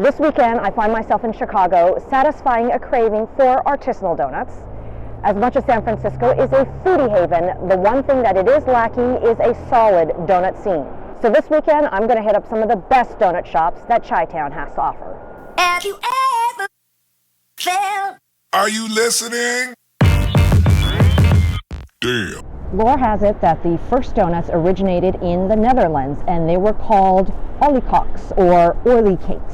This weekend, I find myself in Chicago, satisfying a craving for artisanal donuts. As much as San Francisco is a foodie haven, the one thing that it is lacking is a solid donut scene. So this weekend, I'm going to hit up some of the best donut shops that Chi-Town has to offer. Have you ever felt? Are you listening? Damn. Lore has it that the first donuts originated in the Netherlands, and they were called oliekoeks, or oily cakes.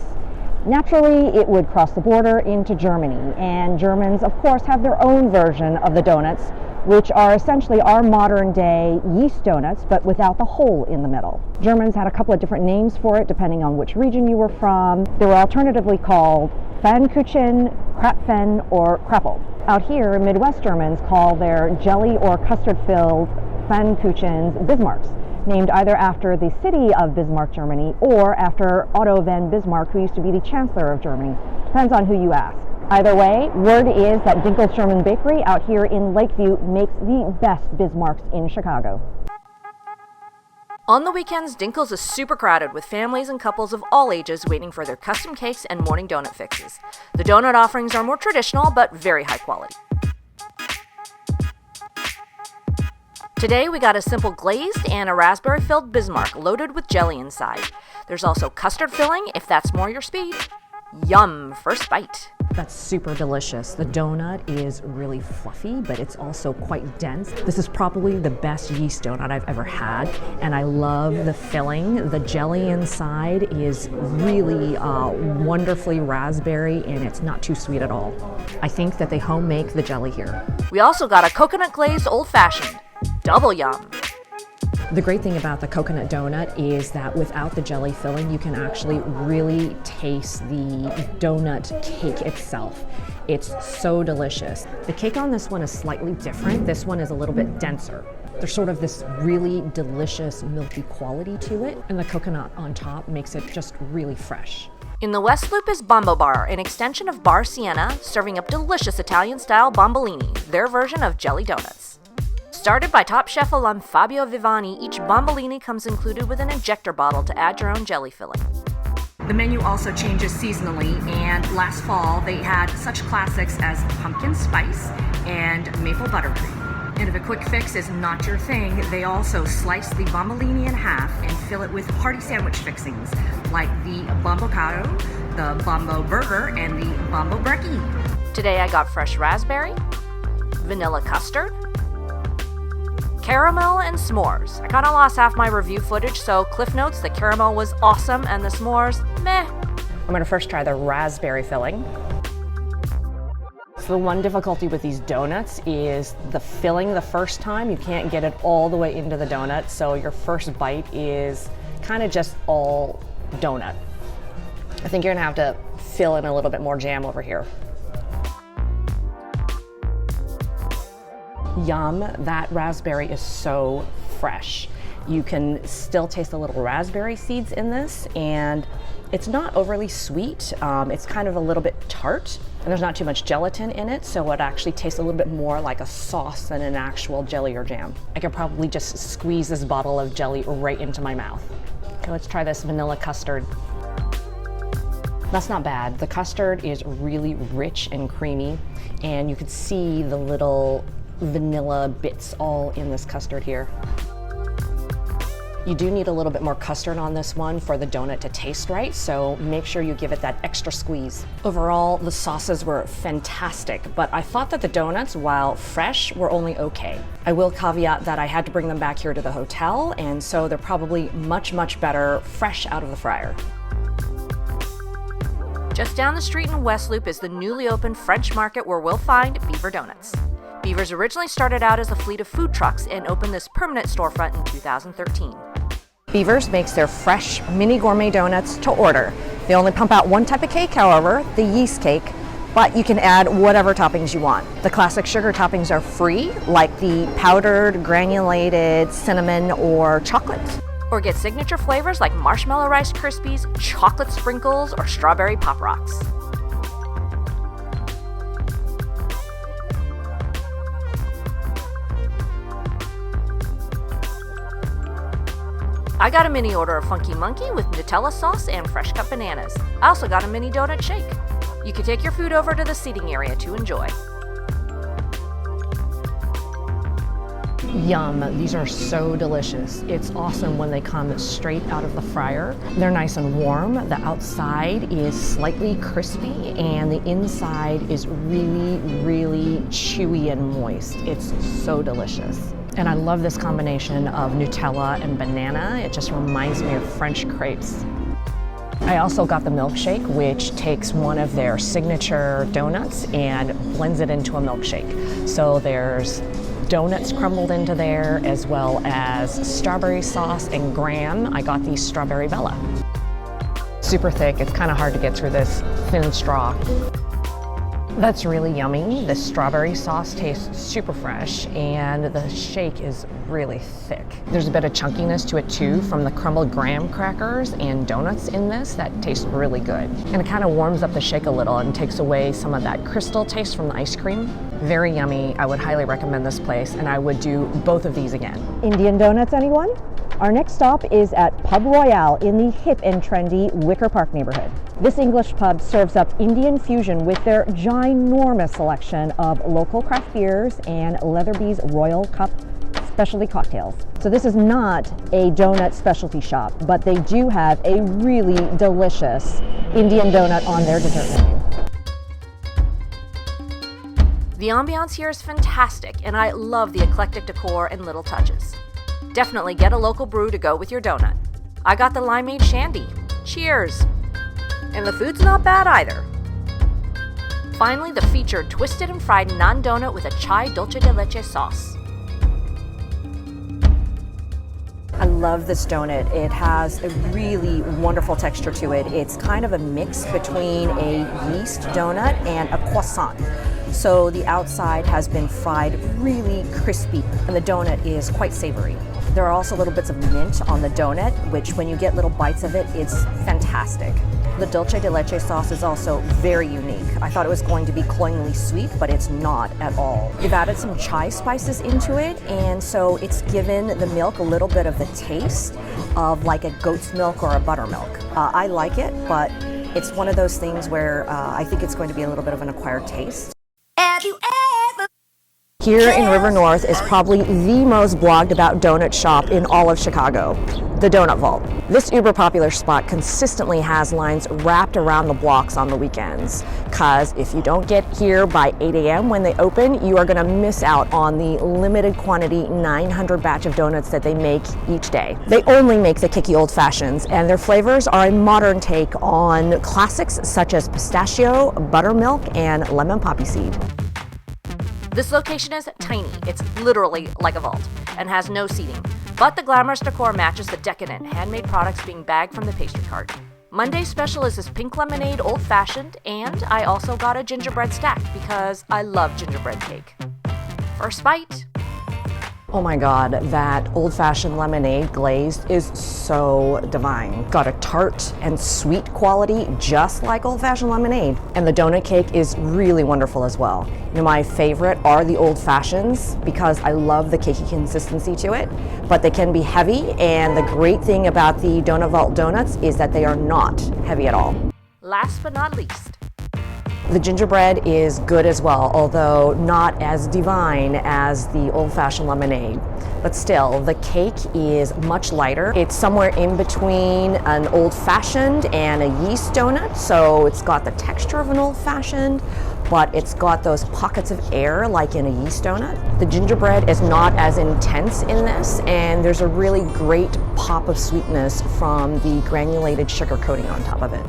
Naturally, it would cross the border into Germany, and Germans, of course, have their own version of the donuts, which are essentially our modern-day yeast donuts, but without the hole in the middle. Germans had a couple of different names for it, depending on which region you were from. They were alternatively called Pfannkuchen, Krapfen, or Krappel. Out here, Midwest Germans call their jelly or custard-filled Pfannkuchens Bismarcks, named either after the city of Bismarck, Germany, or after Otto von Bismarck, who used to be the Chancellor of Germany. Depends on who you ask. Either way, word is that Dinkel's German Bakery out here in Lakeview makes the best Bismarcks in Chicago. On the weekends, Dinkel's is super crowded with families and couples of all ages waiting for their custom cakes and morning donut fixes. The donut offerings are more traditional, but very high quality. Today we got a simple glazed and a raspberry-filled Bismarck loaded with jelly inside. There's also custard filling if that's more your speed. Yum, first bite. That's super delicious. The donut is really fluffy, but it's also quite dense. This is probably the best yeast donut I've ever had, and I love the filling. The jelly inside is really wonderfully raspberry, and it's not too sweet at all. I think that they home make the jelly here. We also got a coconut glazed old-fashioned. Double yum. The great thing about the coconut donut is that without the jelly filling, you can actually really taste the donut cake itself. It's so delicious. The cake on this one is slightly different. This one is a little bit denser. There's sort of this really delicious milky quality to it, and the coconut on top makes it just really fresh. In the West Loop is Bombobar, an extension of Bar Siena, serving up delicious Italian-style bombolini, their version of jelly donuts. Started by Top Chef alum Fabio Vivani, each bombolini comes included with an injector bottle to add your own jelly filling. The menu also changes seasonally, and last fall they had such classics as pumpkin spice and maple buttercream. And if a quick fix is not your thing, they also slice the bombolini in half and fill it with hearty sandwich fixings like the bombocado, the bombo burger, and the bombo brecci. Today I got fresh raspberry, vanilla custard, caramel, and s'mores. I kinda lost half my review footage, so cliff notes, the caramel was awesome and the s'mores, meh. I'm gonna first try the raspberry filling. So the one difficulty with these donuts is the filling the first time. You can't get it all the way into the donut, so your first bite is kind of just all donut. I think you're gonna have to fill in a little bit more jam over here. Yum, that raspberry is so fresh. You can still taste the little raspberry seeds in this, and it's not overly sweet. It's kind of a little bit tart, and there's not too much gelatin in it, so it actually tastes a little bit more like a sauce than an actual jelly or jam. I could probably just squeeze this bottle of jelly right into my mouth. Okay, let's try this vanilla custard. That's not bad. The custard is really rich and creamy, and you can see the little vanilla bits all in this custard here. You do need a little bit more custard on this one for the donut to taste right, so make sure you give it that extra squeeze. Overall, the sauces were fantastic, but I thought that the donuts, while fresh, were only okay. I will caveat that I had to bring them back here to the hotel, and so they're probably much, much better fresh out of the fryer. Just down the street in West Loop is the newly opened French market where we'll find Beaver Donuts. Beavers originally started out as a fleet of food trucks and opened this permanent storefront in 2013. Beavers makes their fresh mini gourmet donuts to order. They only pump out one type of cake, however, the yeast cake, but you can add whatever toppings you want. The classic sugar toppings are free, like the powdered, granulated cinnamon or chocolate. Or get signature flavors like marshmallow Rice Krispies, chocolate sprinkles, or strawberry Pop Rocks. I got a mini order of Funky Monkey with Nutella sauce and fresh cut bananas. I also got a mini donut shake. You can take your food over to the seating area to enjoy. Yum, these are so delicious. It's awesome when they come straight out of the fryer. They're nice and warm. The outside is slightly crispy and the inside is really, really chewy and moist. It's so delicious. And I love this combination of Nutella and banana. It just reminds me of French crepes. I also got the milkshake, which takes one of their signature donuts and blends it into a milkshake. So there's donuts crumbled into there, as well as strawberry sauce and graham. I got the strawberry Bella. Super thick, it's kind of hard to get through this thin straw. That's really yummy. The strawberry sauce tastes super fresh and the shake is really thick. There's a bit of chunkiness to it too from the crumbled graham crackers and donuts in this that taste really good. And it kind of warms up the shake a little and takes away some of that crystal taste from the ice cream. Very yummy. I would highly recommend this place and I would do both of these again. Indian donuts, anyone? Our next stop is at Pub Royale in the hip and trendy Wicker Park neighborhood. This English pub serves up Indian fusion with their ginormous selection of local craft beers and Leatherby's Royal Cup specialty cocktails. So this is not a donut specialty shop, but they do have a really delicious Indian donut on their dessert menu. The ambiance here is fantastic, and I love the eclectic decor and little touches. Definitely get a local brew to go with your donut. I got the Lyman Shandy. Cheers! And the food's not bad either. Finally, the featured twisted and fried naan donut with a chai dulce de leche sauce. I love this donut. It has a really wonderful texture to it. It's kind of a mix between a yeast donut and a croissant. So the outside has been fried really crispy and the donut is quite savory. There are also little bits of mint on the donut, which when you get little bites of it, it's fantastic. The dulce de leche sauce is also very unique. I thought it was going to be cloyingly sweet, but it's not at all. You've added some chai spices into it, and so it's given the milk a little bit of the taste of like a goat's milk or a buttermilk. I like it, but it's one of those things where I think it's going to be a little bit of an acquired taste. Have you ever Here in River North is probably the most blogged about donut shop in all of Chicago, the Donut Vault. This uber popular spot consistently has lines wrapped around the blocks on the weekends, cause if you don't get here by 8 a.m. when they open, you are gonna miss out on the limited quantity 900 batch of donuts that they make each day. They only make the kicky old fashions, and their flavors are a modern take on classics such as pistachio, buttermilk, and lemon poppy seed. This location is tiny, it's literally like a vault, and has no seating. But the glamorous decor matches the decadent handmade products being bagged from the pastry cart. Monday's special is this pink lemonade old fashioned, and I also got a gingerbread stack because I love gingerbread cake. First bite. Oh my God, that old-fashioned lemonade glazed is so divine. Got a tart and sweet quality just like old-fashioned lemonade. And the donut cake is really wonderful as well. You know, my favorite are the old fashions because I love the cakey consistency to it, but they can be heavy, and the great thing about the Donut Vault donuts is that they are not heavy at all. Last but not least. The gingerbread is good as well, although not as divine as the old-fashioned lemonade. But still, the cake is much lighter. It's somewhere in between an old-fashioned and a yeast donut, so it's got the texture of an old-fashioned, but it's got those pockets of air like in a yeast donut. The gingerbread is not as intense in this, and there's a really great pop of sweetness from the granulated sugar coating on top of it.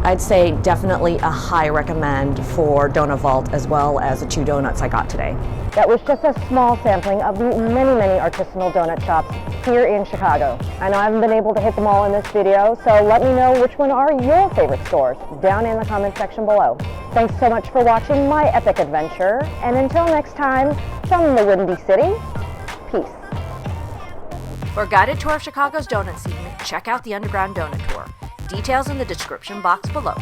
I'd say definitely a high recommend for Donut Vault as well as the 2 donuts I got today. That was just a small sampling of the many, many artisanal donut shops here in Chicago. I know I haven't been able to hit them all in this video, so let me know which one are your favorite stores down in the comment section below. Thanks so much for watching my epic adventure, and until next time, from the Windy City, peace. For a guided tour of Chicago's donut scene, check out the Underground Donut Tour. Details in the description box below.